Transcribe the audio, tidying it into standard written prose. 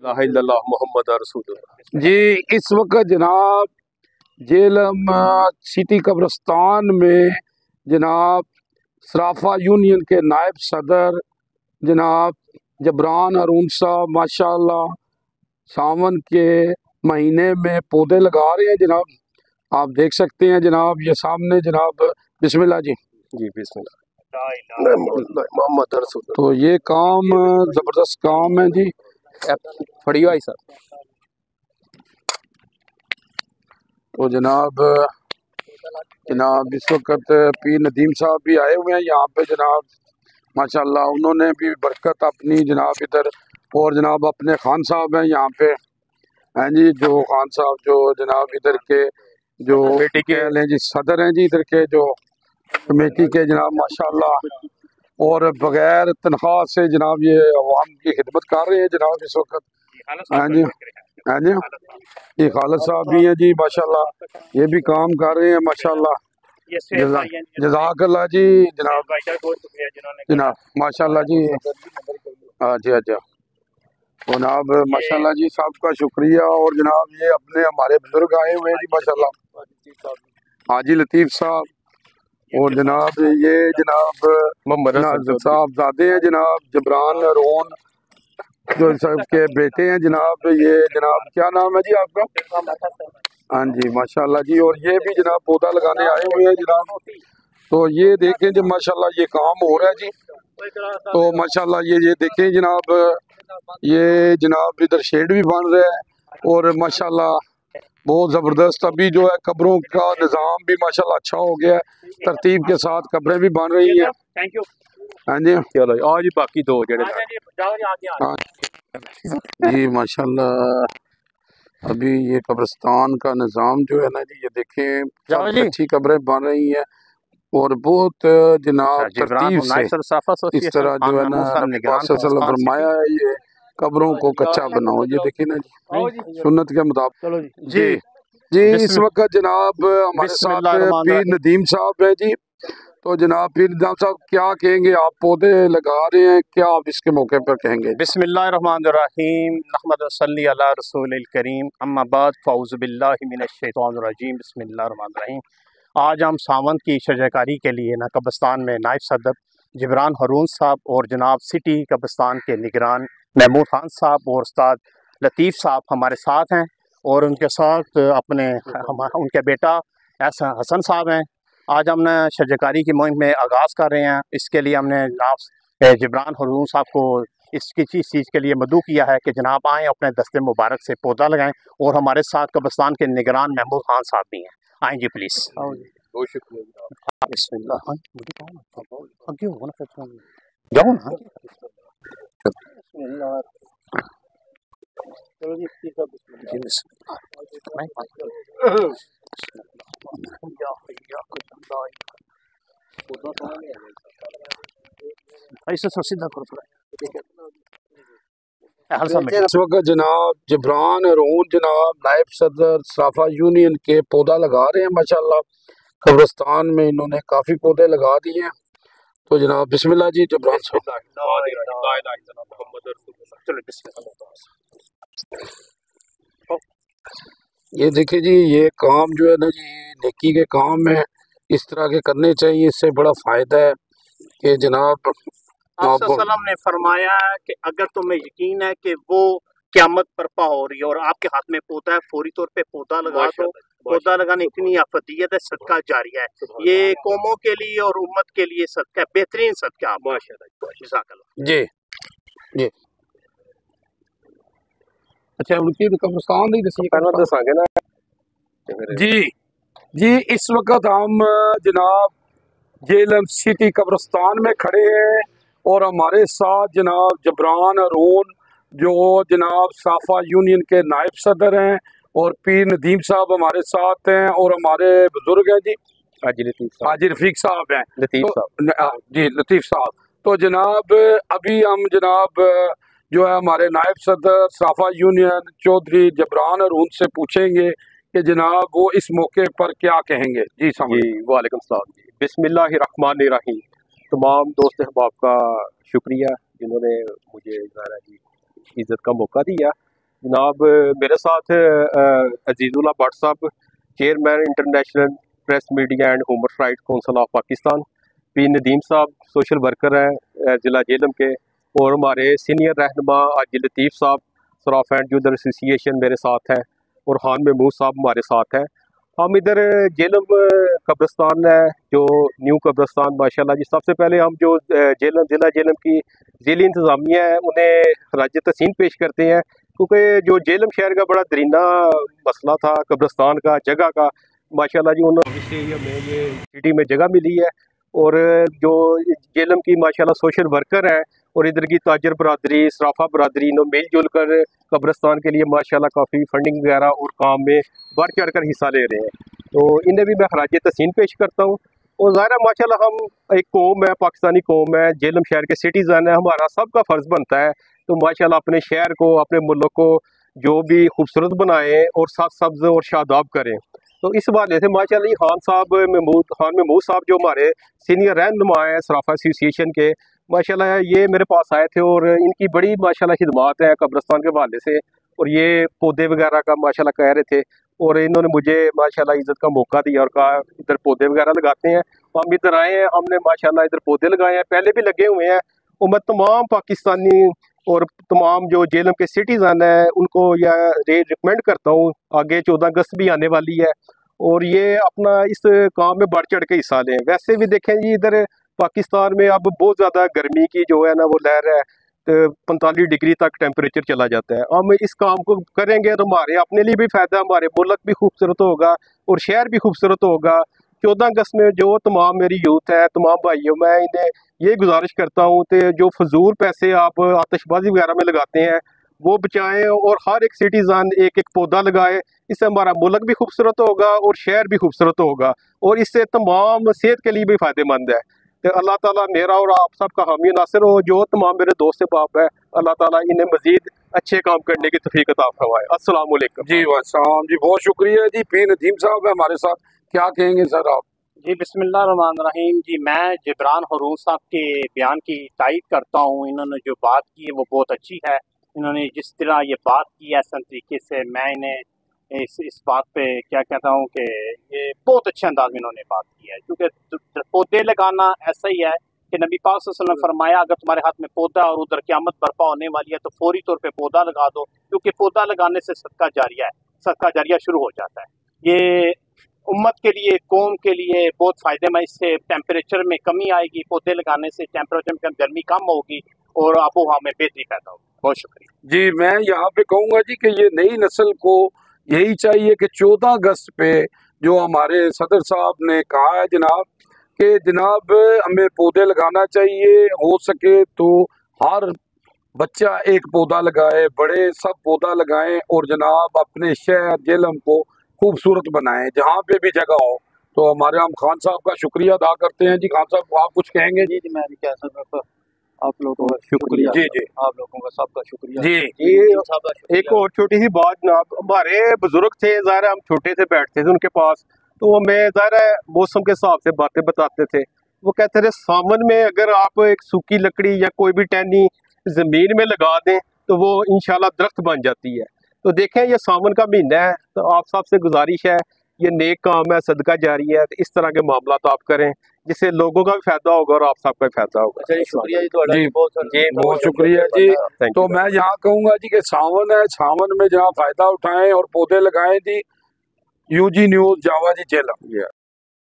मोहम्मद रसूलुल्लाह। जी इस वक्त जनाब जेलम सिटी कब्रिस्तान में जनाब सराफा यूनियन के नायब सदर जनाब जबरान हारून साहब माशाल्लाह सावन के महीने में पौधे लगा रहे हैं जनाब। आप देख सकते हैं जनाब ये सामने जनाब। बिस्मिल्लाह जी। जी बिस्मिल्लाह मोहम्मद रसूलुल्लाह। तो ये काम ज़बरदस्त काम है जी। फड़ी भाई साहब। तो जनाब इस वक्त पीर नदीम साहब भी आए हुए हैं यहाँ पे जनाब माशाल्लाह। उन्होंने भी बरकत अपनी जनाब इधर, और जनाब अपने खान साहब हैं यहाँ पे हैं जी, जो खान साहब जो जनाब इधर के जो कह लें जी सदर हैं जी इधर के जो कमेटी के जनाब माशाल्लाह। और बगैर तनख्वाह से जनाब ये अवाम की खिदमत कर रहे हैं जनाब इस वक्त। हाँ जी हाँ जी। ये खालिद साहब भी हैं जी माशाल्लाह, ये भी काम कर रहे हैं माशाल्लाह। जज़ाकल्लाह जी जनाब जनाब माशाल्लाह जी। अच्छा अच्छा जनाब माशाल्लाह जी सबका शुक्रिया। और जनाब ये अपने हमारे बुजुर्ग आए हुए हैं जी माशाल्लाह, हाजी लतीफ़ साहब। और जनाब ये जनाब मोहम्मद साहबजादे हैं जनाब जबरान हारून जो सब के बेटे हैं जनाब। ये जनाब क्या नाम है जी आपका? हाँ जी माशाल्लाह जी। और ये भी जनाब पौधा लगाने आए हुए हैं जनाब। तो ये देखें जी माशाल्लाह ये काम हो रहा है जी। तो माशाल्लाह ये देखें जनाब, ये जनाब इधर शेड भी बन रहा है और माशाल्लाह बहुत ज़बरदस्त। अभी जो है कब्रों का निज़ाम भी माशाल्लाह अच्छा हो गया है, तरतीब के साथ कब्रें भी बन रही हैं। हाँ जी चलो आज बाकी दो जड़े हाँ जी माशाल्लाह। अभी ये कब्रिस्तान का निज़ाम जो है ना जी, ये देखें अच्छी कब्रें बन रही हैं और बहुत जनाब तरतीब से इस तरह जो है ना नबी पाक सल्लल्लाहु अलैहि वसल्लम फरमाया है ये कब्रों को कच्चा बनाओ। ये देखिए ना जी सुन्नत के मुताबिक। जी जी इस वक्त जनाब हमारे साथ पीर नदीम साहब है जी। तो जनाब पीर नदीम साहब क्या कहेंगे? आप पौधे लगा रहे हैं, क्या आप इसके मौके पर कहेंगे? बिस्मिल्लाहिर्रहमानिर्रहीम नहमदु व सल्ली अला रसूलिल करीम अम्मा बाद फ़ऊज़ु बिल्लाहि मिनश शैतानिर रजीम बिस्मिल्लाहिर्रहमानिर्रहीम। आज हम सावन की शजरकारी के लिए ना कब्रिस्तान में नायब सदर जबरान हारून साहब और जनाब सिटी कब्रिस्तान के निगरान महमूद खान साहब और उस्ताद लतीफ़ साहब हमारे साथ हैं। और उनके साथ उनके बेटा हसन साहब हैं। आज हमने शजरकारी की मुहिम में आगाज़ कर रहे हैं। इसके लिए हमने जनाब जबरान हारून साहब को इस चीज़ के लिए मदऊ किया है कि जनाब आएँ अपने दस्ते मुबारक से पौधा लगाएं। और हमारे साथ कब्रिस्तान के निगरान महमूद खान साहब भी हैं। आएँ जी प्लीज़। बहुत शुक्रिया। बिस्मिल्लाह जाओ ना। इस वक्त जनाब जबरान हारून जनाब नायब सदर सराफा यूनियन के पौधा लगा रहे हैं माशाल्लाह। कब्रिस्तान में इन्होंने काफ़ी पौधे लगा दिए हैं। तो जनाब बिस्मिल्लाह जी जबरान साहब। ये देखिए जी ये काम जो है ना जी नेकी के काम है, इस तरह के करने चाहिए। इससे बड़ा फ़ायदा है कि जनाब सल्लम ने फरमाया कि अगर तुम्हें यकीन है कि वो क़यामत बर्पा हो रही है और आपके हाथ में पौधा है, फौरी तौर पे पौधा लगा दो। पौधा लगाने इतनी अफदीयत है, सदका जारिया है। ये कौमों के लिए और उम्मत के लिए सदका, बेहतरीन सदका। माशाअल्लाह जी जी। अच्छा उनकी कब्रिस्तान नहीं दसांगे ना जी। जी इस वक्त हम जनाब जेलम सिटी कब्रिस्तान में खड़े हैं और हमारे साथ जनाब जबरान हारून जो जनाब साफा यूनियन के नायब सदर हैं और पीर नदीम साहब हमारे साथ हैं और हमारे बुजुर्ग हैं जी हाजी रफीक साहब हैं जी लतीफ़ साहब। तो जनाब अभी हम जनाब जो है हमारे नायब सदर साफा यूनियन चौधरी जबरान हारून से पूछेंगे कि जनाब वो इस मौके पर क्या कहेंगे। जी वालेकुम सलाम जी। बिस्मिल्लाहिर्रहमानिर्रहीम। तमाम दोस्त अहबाब का शुक्रिया जिन्होंने मुझे इज्जत का मौका दिया। जनाब मेरे साथ अजीज़ुल्लाह भट्ट साहब, chairman international press media and human rights council of Pakistan, P Nadeem साहब सोशल वर्कर हैं ज़िला जेलम के, और हमारे सीनियर रहनुमा आजी लतीफ़ साहब सराफ एंड जूदर एसोसिएशन मेरे साथ हैं, और खान महमूद साहब हमारे साथ हैं। हम इधर जेलम कब्रिस्तान है जो न्यू कब्रिस्तान माशाल्लाह जी, सबसे पहले हम जो जेलम ज़िला जेलम की ज़िली इंतज़ामिया है उन्हें खराज तहसीन पेश करते हैं, क्योंकि जो जेलम शहर का बड़ा दरीना मसला था कब्रिस्तान का जगह का, माशाल्लाह जी उन्होंने हमें ये सिटी में जगह मिली है। और जो जेलम की माशाल्लाह सोशल वर्कर है और इधर की ताजर बरादरी सराफा बरादरी इन्होंने मिलजुल कर कब्रिस्तान के लिए माशाल्लाह काफ़ी फंडिंग वगैरह और काम में बढ़ चढ़ कर हिस्सा ले रहे हैं, तो इन्हें भी मैं खराज तहसीन पेश करता हूँ। और ज़ाहिर है माशाल्लाह हम एक कौम है, पाकिस्तानी कौम है, जेलम शहर के सिटीज़न है, हमारा सबका फ़र्ज़ बनता है तो माशाल्लाह अपने शहर को अपने मुल्क को जो भी खूबसूरत बनाएं और साथ सब्ज़ और शादाब करें। तो इस हवाले से माशाल्लाह खान महमूद साहब जो हमारे सीनियर रहनुमा हैं सराफा एसोसिएशन के, माशाल्लाह ये मेरे पास आए थे और इनकी बड़ी माशाल्लाह खिदमात हैं कब्रिस्तान के हवाले से, और ये पौधे वगैरह का माशाल्लाह कह रहे थे और इन्होंने मुझे माशाल्लाह इज़्ज़त का मौका दिया और कहा इधर पौधे वगैरह लगाते हैं। हम इधर आए हैं, हमने माशाल्लाह इधर पौधे लगाए हैं, पहले भी लगे हुए हैं, और मैं तमाम पाकिस्तानी और तमाम जो जेलम के सिटीज़न हैं उनको यह रिकमेंड करता हूँ, आगे 14 अगस्त भी आने वाली है और ये अपना इस काम में बढ़ चढ़ के हिस्सा लें। वैसे भी देखें जी इधर पाकिस्तान में अब बहुत ज़्यादा गर्मी की जो है ना वो लहर है, तो 45 डिग्री तक टेम्परेचर चला जाता है। हम इस काम को करेंगे तो हमारे अपने लिए भी फ़ायदा, हमारे मुल्क भी खूबसूरत होगा और शहर भी खूबसूरत होगा। 14 अगस्त में जो तमाम मेरी यूथ है, तमाम भाइयों, मैं इन्हें ये गुजारिश करता हूँ कि जो फजूल पैसे आप आतिशबाजी वगैरह में लगाते हैं वो बचाएं और हर एक सिटीज़न एक एक पौधा लगाए, इससे हमारा मुल्क भी खूबसूरत होगा और शहर भी खूबसूरत होगा और इससे तमाम सेहत के लिए भी फ़ायदेमंद है। तो अल्लाह ताला मेरा और आप सबका हामी नासिर हो, जो तमाम मेरे दोस्त बाप है, अल्लाह ताला इन्हें मज़ीद अच्छे काम करने की तौफीक अता फरमाए। अस्सलाम वालेकुम। जी वालेकुम जी, बहुत शुक्रिया जी। पी नदीम साहब है हमारे साथ, क्या कहेंगे सर आप? जी बिस्मिल्लाहिर्रहमानिर्रहीम। जी मैं जिब्रान हरून साहब के बयान की तायद करता हूँ, इन्होंने जो बात की है वो बहुत अच्छी है। इन्होंने जिस तरह ये बात की है सन तरीके से, मैं इन्हें इस बात पे क्या कहता हूँ कि ये बहुत अच्छे अंदाज में इन्होंने बात की है, क्योंकि पौधे लगाना ऐसा ही है कि नबी पाक सल्लल्लाहु अलैहि वसल्लम फरमाया अगर तुम्हारे हाथ में पौधा और उधर क़यामत बर्पा होने वाली है तो फौरी तौर पे पौधा लगा दो, क्योंकि पौधा लगाने से सदका जारिया है, सदका जारिया शुरू हो जाता है। ये उम्मत के लिए, कौम के लिए बहुत फ़ायदेमंद, इससे टेम्परेचर में कमी आएगी, पौधे लगाने से टेम्परेचर में गर्मी कम होगी और आबो हवा में बेहतरी पैदा होगी। बहुत शुक्रिया जी। मैं यहाँ पे कहूँगा जी कि ये नई नस्ल को यही चाहिए कि 14 अगस्त पे जो हमारे सदर साहब ने कहा है जनाब कि जनाब हमें पौधे लगाना चाहिए, हो सके तो हर बच्चा एक पौधा लगाए, बड़े सब पौधा लगाएं और जनाब अपने शहर जेलम को खूबसूरत बनाएं जहाँ पे भी जगह हो। तो हमारे हम खान साहब का शुक्रिया अदा करते हैं। जी खान साहब आप कुछ कहेंगे? जी मैं भी कह सकता, आप लोगों का शुक्रिया। जी जी, आप लोगों का सबका शुक्रिया जी जी। एक और छोटी सी बात जनाब, हमारे बुजुर्ग थे, ज़ाहिर है हम छोटे से बैठते थे उनके पास, तो हमें ज़ाहिर है मौसम के हिसाब से बातें बताते थे। वो कहते थे सावन में अगर आप एक सूखी लकड़ी या कोई भी टहनी ज़मीन में लगा दें तो वो इंशाल्लाह दरख्त बन जाती है। तो देखें ये सावन का महीना है, तो आप सबसे गुजारिश है, ये नेक काम है, सदका जारी है, तो इस तरह के मामला तो आप करें जिससे लोगों का भी फायदा होगा और आप सबका भी फायदा होगा। शुक्रिया जी, बहुत शुक्रिया जी। तो मैं यहाँ कहूँगा जी कि सावन है, सावन में जहाँ फायदा उठाएं और पौधे लगाएं जी। यूजी न्यूज़ जावा जी जेलम।